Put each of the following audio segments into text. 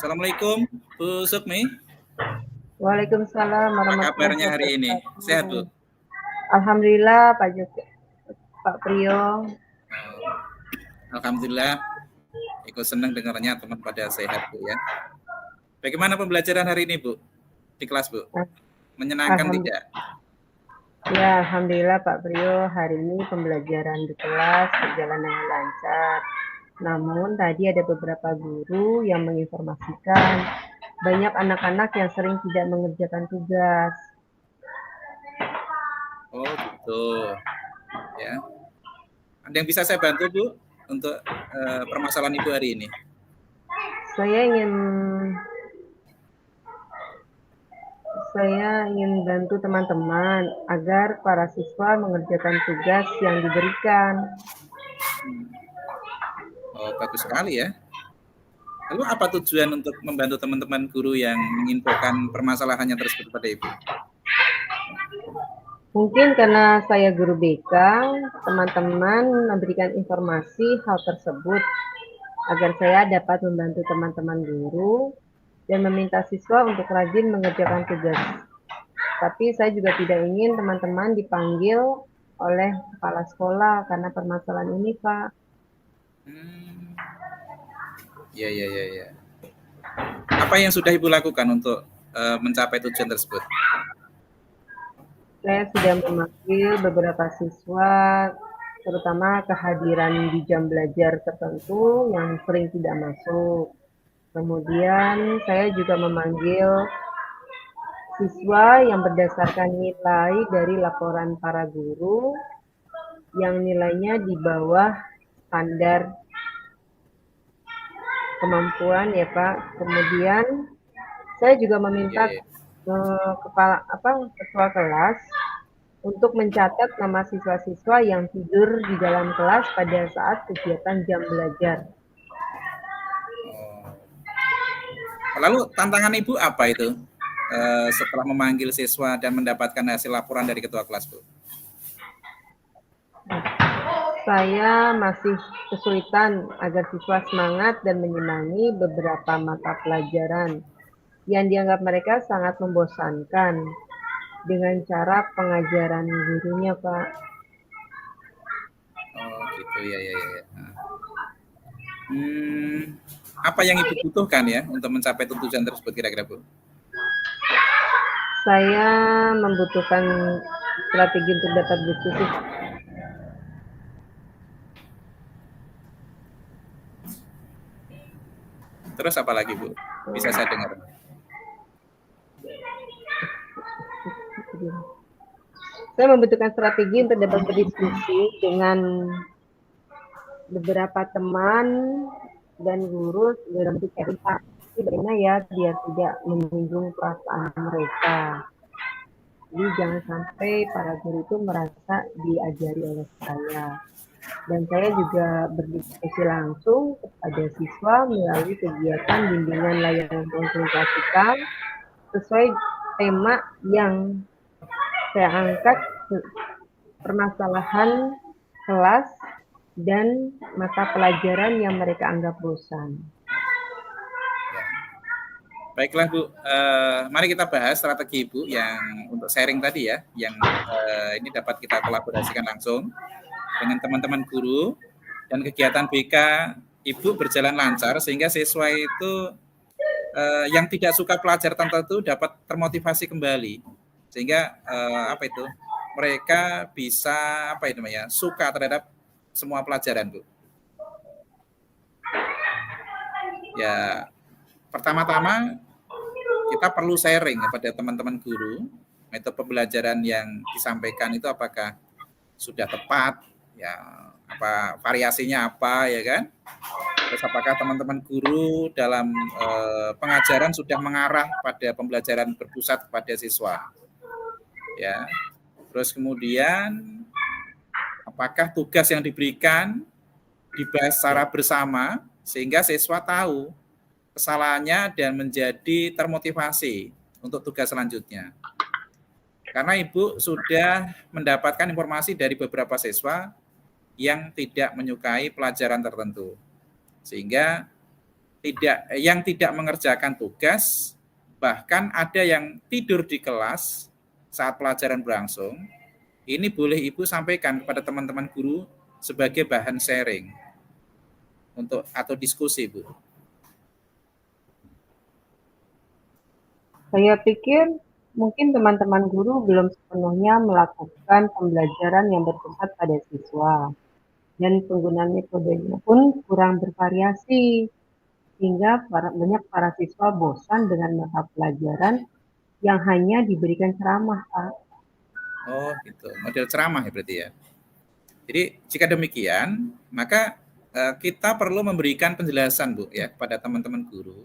Assalamualaikum, Bu Sukmi. Waalaikumsalam Apa warahmatullahi kabarnya hari ini? Sehat, Bu? wabarakatuh. Alhamdulillah Pak Joko, Pak Priyo. Alhamdulillah, ikut senang dengarnya teman pada sehat, Bu ya. Bagaimana pembelajaran hari ini, Bu? Di kelas, Bu? Menyenangkan tidak? Ya, Alhamdulillah Pak Priyo, hari ini pembelajaran di kelas berjalan dengan lancar. Namun tadi ada beberapa guru yang menginformasikan banyak anak-anak yang sering tidak mengerjakan tugas. Oh gitu, ya. Ada yang bisa saya bantu, Bu, untuk permasalahan Ibu hari ini? Saya ingin bantu teman-teman agar para siswa mengerjakan tugas yang diberikan. Oh, bagus sekali ya. Lalu apa tujuan untuk membantu teman-teman guru yang menginfokan permasalahannya tersebut pada Ibu? Mungkin karena saya guru BK, teman-teman memberikan informasi hal tersebut agar saya dapat membantu teman-teman guru dan meminta siswa untuk rajin mengerjakan tugas. Tapi saya juga tidak ingin teman-teman dipanggil oleh kepala sekolah karena permasalahan ini, Pak. Ya. Apa yang sudah Ibu lakukan untuk mencapai tujuan tersebut? Saya sudah memanggil beberapa siswa, terutama kehadiran di jam belajar tertentu yang sering tidak masuk. Kemudian saya juga memanggil siswa yang berdasarkan nilai dari laporan para guru yang nilainya di bawah standar kemampuan ya Pak. Kemudian saya juga meminta ketua kelas untuk mencatat nama siswa-siswa yang tidur di dalam kelas pada saat kegiatan jam belajar. Lalu tantangan Ibu apa itu setelah memanggil siswa dan mendapatkan hasil laporan dari ketua kelas, Bu? Saya masih kesulitan agar siswa semangat dan menyenangi beberapa mata pelajaran yang dianggap mereka sangat membosankan dengan cara pengajaran gurunya, Pak. Oh gitu ya. Apa yang Ibu butuhkan ya untuk mencapai tujuan tersebut kira-kira, Bu? Saya membutuhkan strategi untuk dapat diskusi. Terus apa lagi, Bu? Bisa saya dengar? Saya membutuhkan strategi untuk dapat berdiskusi dengan beberapa teman dan guru dalam bentuk edukasi bagaimana ya biar tidak menyinggung perasaan mereka. Jadi jangan sampai para guru itu merasa diajari oleh saya. Dan saya juga berdiskusi langsung kepada siswa melalui kegiatan bimbingan layanan konsultasikan sesuai tema yang saya angkat, permasalahan kelas dan mata pelajaran yang mereka anggap bosan. Baiklah, Bu, mari kita bahas strategi Ibu yang untuk sharing tadi ya, yang ini dapat kita kolaborasikan langsung dengan teman-teman guru dan kegiatan BK Ibu berjalan lancar sehingga siswa itu yang tidak suka pelajaran tertentu dapat termotivasi kembali sehingga mereka bisa suka terhadap semua pelajaran, Bu. Ya, pertama-tama kita perlu sharing kepada teman-teman guru metode pembelajaran yang disampaikan itu apakah sudah tepat, ya apa variasinya apa ya kan? Terus apakah teman-teman guru dalam pengajaran sudah mengarah pada pembelajaran berpusat kepada siswa, ya. Terus kemudian apakah tugas yang diberikan dibahas secara bersama sehingga siswa tahu kesalahannya dan menjadi termotivasi untuk tugas selanjutnya. Karena Ibu sudah mendapatkan informasi dari beberapa siswa yang tidak menyukai pelajaran tertentu. Sehingga tidak mengerjakan tugas, bahkan ada yang tidur di kelas saat pelajaran berlangsung, ini boleh Ibu sampaikan kepada teman-teman guru sebagai bahan sharing untuk atau diskusi, Bu. Saya pikir mungkin teman-teman guru belum sepenuhnya melakukan pembelajaran yang berpusat pada siswa, dan penggunaan metodenya pun kurang bervariasi, sehingga banyak para siswa bosan dengan mata pelajaran yang hanya diberikan ceramah, Pak. Oh, gitu. Model ceramah ya berarti ya. Jadi jika demikian, maka kita perlu memberikan penjelasan, Bu, ya, kepada teman-teman guru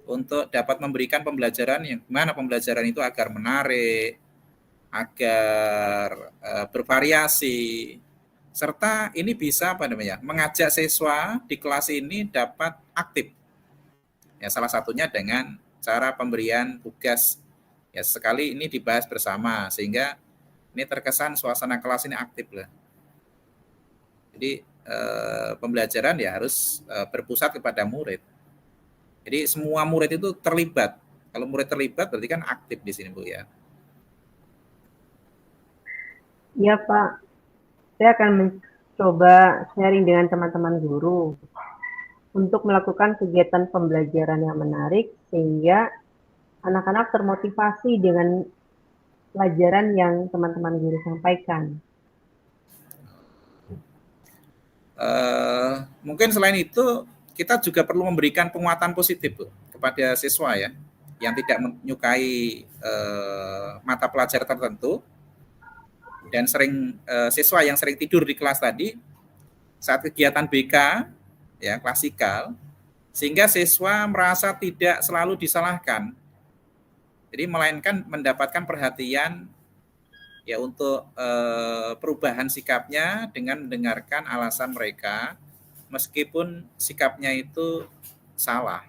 untuk dapat memberikan pembelajaran yang mana pembelajaran itu agar menarik, agar bervariasi, serta ini bisa mengajak siswa di kelas ini dapat aktif. Ya, salah satunya dengan cara pemberian tugas. Ya, sekali ini dibahas bersama sehingga ini terkesan suasana kelas ini aktif lah. Jadi pembelajaran ya harus berpusat kepada murid. Jadi semua murid itu terlibat. Kalau murid terlibat berarti kan aktif di sini, Bu, ya. Iya, Pak. Saya akan mencoba sharing dengan teman-teman guru untuk melakukan kegiatan pembelajaran yang menarik sehingga anak-anak termotivasi dengan pelajaran yang teman-teman guru sampaikan. Mungkin selain itu kita juga perlu memberikan penguatan positif, Bu, kepada siswa ya yang tidak menyukai mata pelajaran tertentu dan siswa yang sering tidur di kelas tadi saat kegiatan BK ya klasikal, sehingga siswa merasa tidak selalu disalahkan. Jadi melainkan mendapatkan perhatian ya untuk perubahan sikapnya dengan mendengarkan alasan mereka meskipun sikapnya itu salah.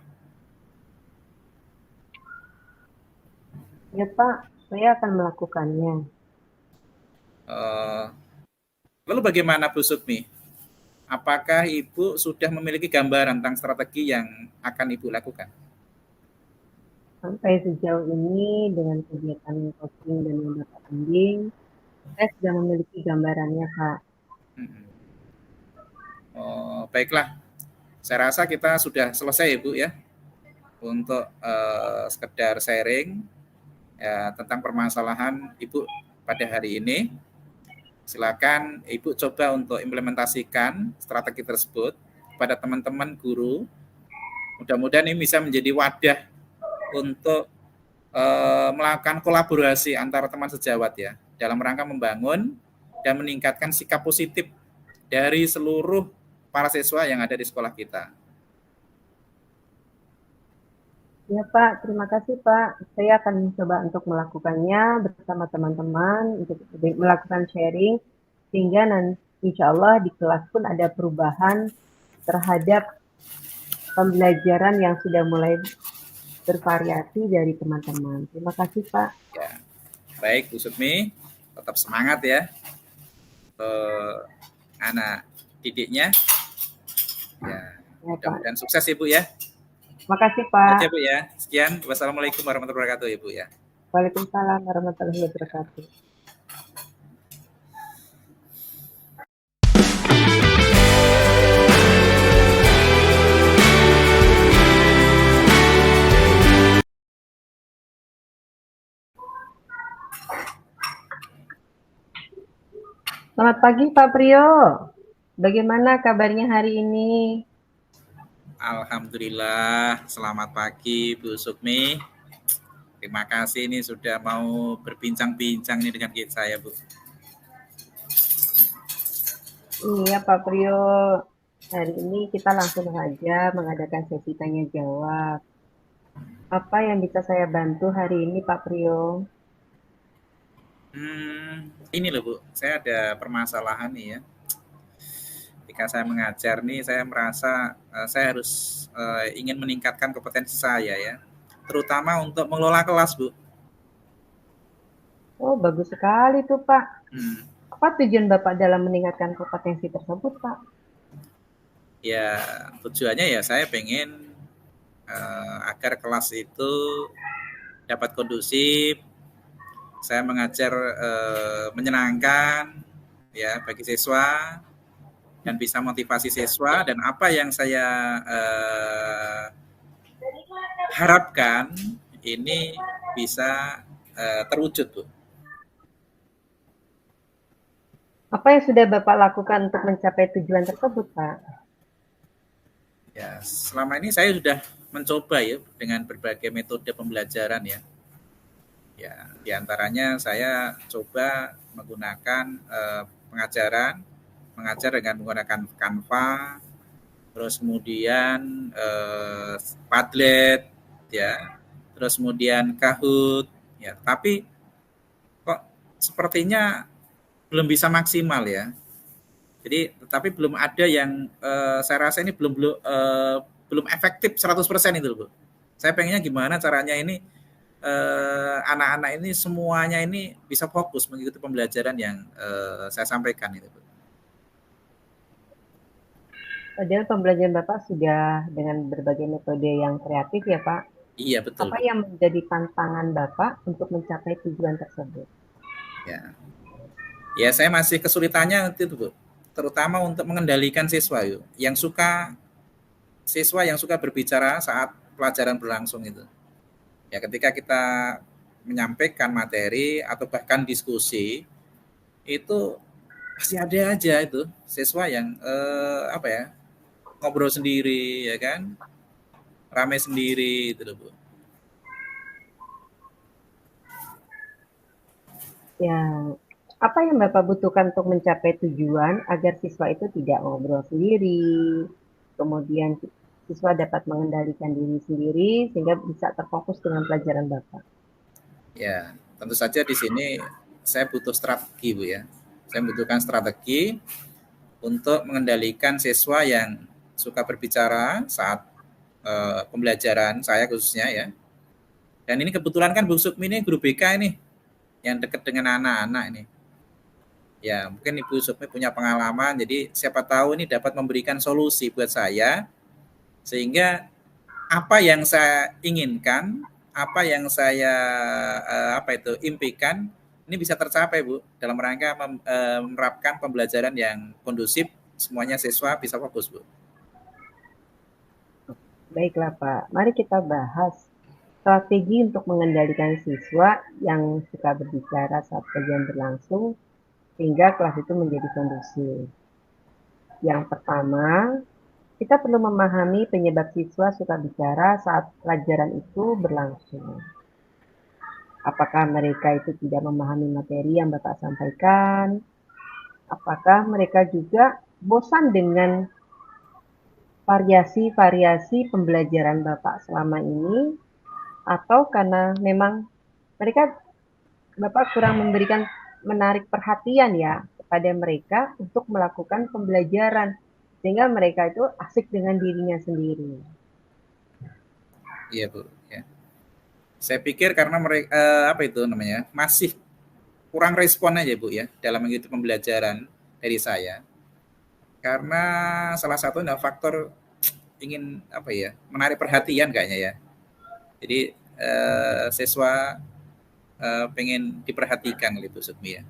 Ya, Pak, saya akan melakukannya. Lalu bagaimana Bu Sukmi? Apakah Ibu sudah memiliki gambaran tentang strategi yang akan Ibu lakukan? Sampai sejauh ini dengan kegiatan coaching dan data bimbing, saya sudah memiliki gambarannya, Pak. Baiklah, saya rasa kita sudah selesai Ibu ya untuk sekedar sharing ya, tentang permasalahan Ibu pada hari ini. Silakan Ibu coba untuk implementasikan strategi tersebut pada teman-teman guru. Mudah-mudahan ini bisa menjadi wadah untuk melakukan kolaborasi antara teman sejawat ya dalam rangka membangun dan meningkatkan sikap positif dari seluruh para siswa yang ada di sekolah kita. Ya, Pak, terima kasih, Pak. Saya akan mencoba untuk melakukannya bersama teman-teman untuk melakukan sharing sehingga nanti insya Allah di kelas pun ada perubahan terhadap pembelajaran yang sudah mulai bervariasi dari teman-teman. Terima kasih, Pak. Ya. Baik, Bu Sukmi, tetap semangat ya anak didiknya. Ya, mudah-mudahan sukses Ibu ya. Makasih, Pak. Oke, Bu ya. Sekian. Wassalamualaikum warahmatullahi wabarakatuh, Ibu ya. Waalaikumsalam warahmatullahi wabarakatuh. Selamat pagi, Pak Priyo. Bagaimana kabarnya hari ini? Alhamdulillah, selamat pagi Bu Sukmi. Terima kasih ini sudah mau berbincang-bincang nih dengan saya, Bu. Iya, Pak Priyo. Hari ini kita langsung saja mengadakan sesi tanya jawab. Apa yang bisa saya bantu hari ini, Pak Priyo? Ini loh Bu, saya ada permasalahan nih ya. Ketika saya mengajar nih, saya merasa saya harus ingin meningkatkan kompetensi saya ya, terutama untuk mengelola kelas, Bu. Oh, bagus sekali tuh, Pak. Apa tujuan Bapak dalam meningkatkan kompetensi tersebut, Pak? Ya, tujuannya ya saya pengen agar kelas itu dapat kondusif, saya mengajar menyenangkan ya bagi siswa dan bisa motivasi siswa, dan apa yang saya harapkan ini bisa terwujud, Bu. Apa yang sudah Bapak lakukan untuk mencapai tujuan tersebut, Pak? Ya, selama ini saya sudah mencoba ya dengan berbagai metode pembelajaran ya. Ya, diantaranya saya coba menggunakan pengajaran, mengajar dengan menggunakan Canva, terus kemudian Padlet, ya, terus kemudian Kahoot, ya. Tapi kok sepertinya belum bisa maksimal ya. Jadi, tetapi belum ada yang saya rasa ini belum efektif 100% itu, Bu. Saya pengennya gimana caranya ini anak-anak ini semuanya ini bisa fokus mengikuti pembelajaran yang saya sampaikan itu, Bu. Padahal pembelajaran Bapak sudah dengan berbagai metode yang kreatif ya, Pak. Iya, betul, Apa Bu. yang menjadi tantangan Bapak untuk mencapai tujuan tersebut? Ya. Ya, saya masih kesulitannya itu, Bu. Terutama untuk mengendalikan siswa yuk, siswa yang suka berbicara saat pelajaran berlangsung itu. Ya, ketika kita menyampaikan materi atau bahkan diskusi, itu pasti ada aja itu siswa yang apa ya, ngobrol sendiri ya kan, rame sendiri itu loh, Bu. Ya, apa yang Bapak butuhkan untuk mencapai tujuan agar siswa itu tidak ngobrol sendiri, kemudian siswa dapat mengendalikan diri sendiri sehingga bisa terfokus dengan pelajaran Bapak? Ya, tentu saja di sini saya butuh strategi, Bu ya. Saya membutuhkan strategi untuk mengendalikan siswa yang suka berbicara saat pembelajaran saya khususnya ya. Dan ini kebetulan kan Bu Sukmi ini guru BK ini yang dekat dengan anak-anak ini. Ya, mungkin Ibu Sukmi punya pengalaman, jadi siapa tahu ini dapat memberikan solusi buat saya, sehingga apa yang saya inginkan, apa yang saya impikan, ini bisa tercapai, Bu, dalam rangka menerapkan pembelajaran yang kondusif, semuanya siswa bisa fokus, Bu. Baiklah Pak, mari kita bahas strategi untuk mengendalikan siswa yang suka berbicara saat pelajaran berlangsung sehingga kelas itu menjadi kondusif. Yang pertama, kita perlu memahami penyebab siswa suka bicara saat pelajaran itu berlangsung. Apakah mereka itu tidak memahami materi yang Bapak sampaikan? Apakah mereka juga bosan dengan variasi-variasi pembelajaran Bapak selama ini? Atau karena memang mereka Bapak kurang memberikan menarik perhatian ya kepada mereka untuk melakukan pembelajaran sehingga mereka itu asik dengan dirinya sendiri. Iya, Bu. Ya. Saya pikir karena mereka masih kurang respon aja, Bu ya, dalam mengikuti pembelajaran dari saya. Karena salah satu faktor ingin menarik perhatian kayaknya ya. Jadi siswa pengen diperhatikan oleh Bu Sukmi ya.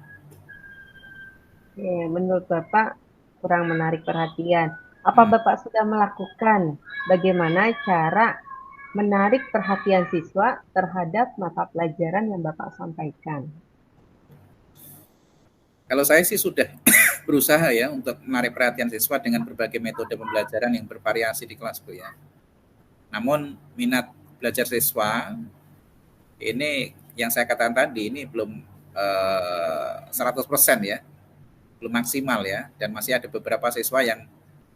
Menurut Bapak kurang menarik perhatian. Apa Bapak sudah melakukan bagaimana cara menarik perhatian siswa terhadap mata pelajaran yang Bapak sampaikan? Kalau saya sih sudah berusaha ya untuk menarik perhatian siswa dengan berbagai metode pembelajaran yang bervariasi di kelas, Bu ya. Namun minat belajar siswa ini yang saya katakan tadi ini belum 100% ya, belum maksimal ya, dan masih ada beberapa siswa yang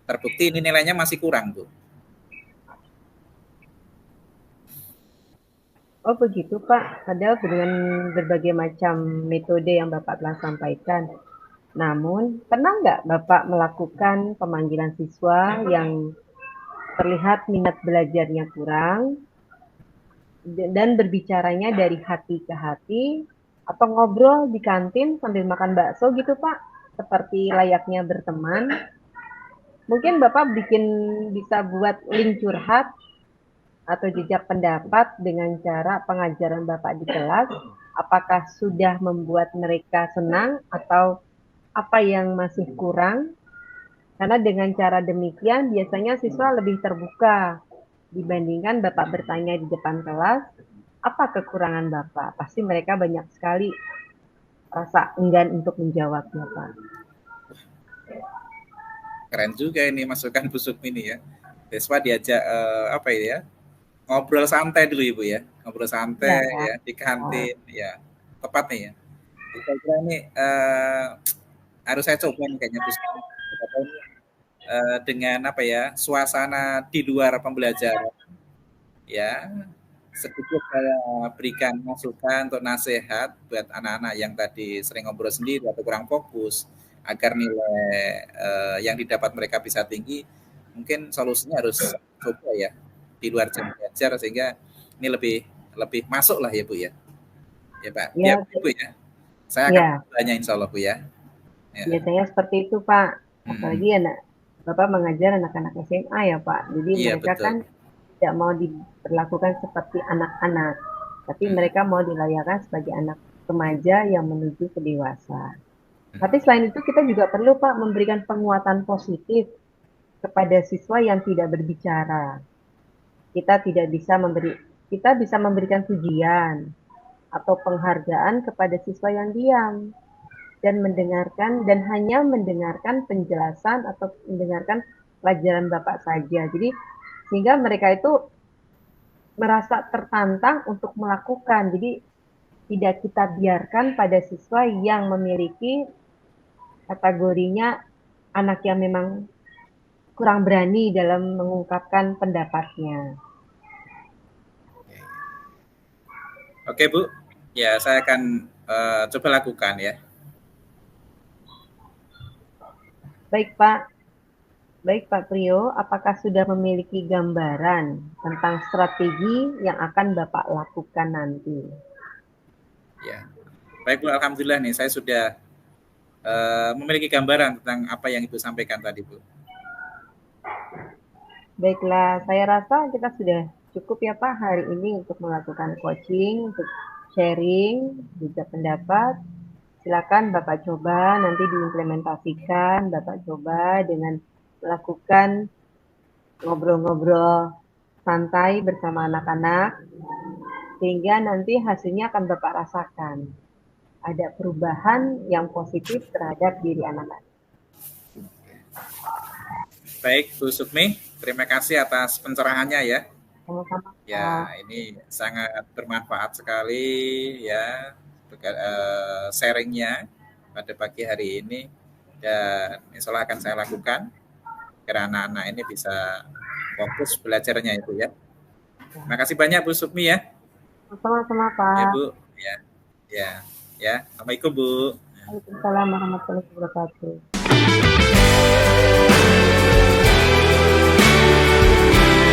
terbukti ini nilainya masih kurang, Bu. Oh begitu Pak, padahal dengan berbagai macam metode yang Bapak telah sampaikan. Namun, pernah nggak Bapak melakukan pemanggilan siswa yang terlihat minat belajarnya kurang dan berbicaranya dari hati ke hati atau ngobrol di kantin sambil makan bakso gitu Pak, seperti layaknya berteman. Mungkin Bapak bisa buat link curhat atau jejak pendapat dengan cara pengajaran Bapak di kelas? Apakah sudah membuat mereka senang atau apa yang masih kurang? Karena dengan cara demikian biasanya siswa lebih terbuka dibandingkan Bapak bertanya di depan kelas, apa kekurangan Bapak? Pasti mereka banyak sekali rasa enggan untuk menjawabnya, Pak. Keren juga ini masukan Bu Sukmi ini ya. Siswa diajak apa ya? Ngobrol santai dulu Ibu ya. Ngobrol Ya, santai ya di Pak. kantin ya. Tepat nih ya. Saya kira ini harus saya coba nih kayaknya Bu Sukmi. Dengan apa ya? Suasana di luar pembelajaran ya. Sedikit saya berikan masukan untuk nasihat buat anak-anak yang tadi sering ngobrol sendiri atau kurang fokus agar nilai yang didapat mereka bisa tinggi. Mungkin solusinya harus coba ya di luar jam belajar sehingga ini lebih lebih masuk lah ya Bu ya. Ya Pak. Ya Ya, Bu ya. Saya akan ya, tanya insya Allah Bu ya. Ya. biasanya seperti itu, Pak. Hmm. Apalagi anak Bapak mengajar anak-anak SMA ya, Pak. Jadi Iya mereka betul. kan tidak mau diperlakukan seperti anak-anak, tapi Hmm. mereka mau dilayakkan sebagai anak remaja yang menuju ke dewasa. Hmm. Tapi selain itu kita juga perlu, Pak, memberikan penguatan positif kepada siswa yang tidak berbicara. Kita tidak bisa memberi kita bisa memberikan pujian atau penghargaan kepada siswa yang diam dan mendengarkan dan hanya mendengarkan penjelasan atau mendengarkan pelajaran Bapak saja. Jadi sehingga mereka itu merasa tertantang untuk melakukan. Jadi tidak kita biarkan pada siswa yang memiliki kategorinya anak yang memang kurang berani dalam mengungkapkan pendapatnya. Oke Bu. Ya saya akan coba lakukan ya. Baik Pak, baik Pak Prio, apakah sudah memiliki gambaran tentang strategi yang akan Bapak lakukan nanti? Ya. Baik Bu, alhamdulillah nih saya sudah memiliki gambaran tentang apa yang Ibu sampaikan tadi Bu. Baiklah, saya rasa kita sudah cukup ya Pak hari ini untuk melakukan coaching, untuk sharing, juga pendapat. Silakan Bapak coba nanti diimplementasikan, Bapak coba dengan melakukan ngobrol-ngobrol santai bersama anak-anak, sehingga nanti hasilnya akan Bapak rasakan. Ada perubahan yang positif terhadap diri anak-anak. Baik Bu Sukmi, terima kasih atas pencerahannya ya. Sama-sama Pak. Ya, ini sangat bermanfaat sekali ya sharingnya pada pagi hari ini dan insya Allah akan saya lakukan agar anak-anak ini bisa fokus belajarnya itu ya. Terima kasih banyak Bu Sukmi ya. Sama-sama Ya Pak. Bu, ya, ya, ya. Assalamualaikum Bu. Waalaikumsalam warahmatullahi wabarakatuh.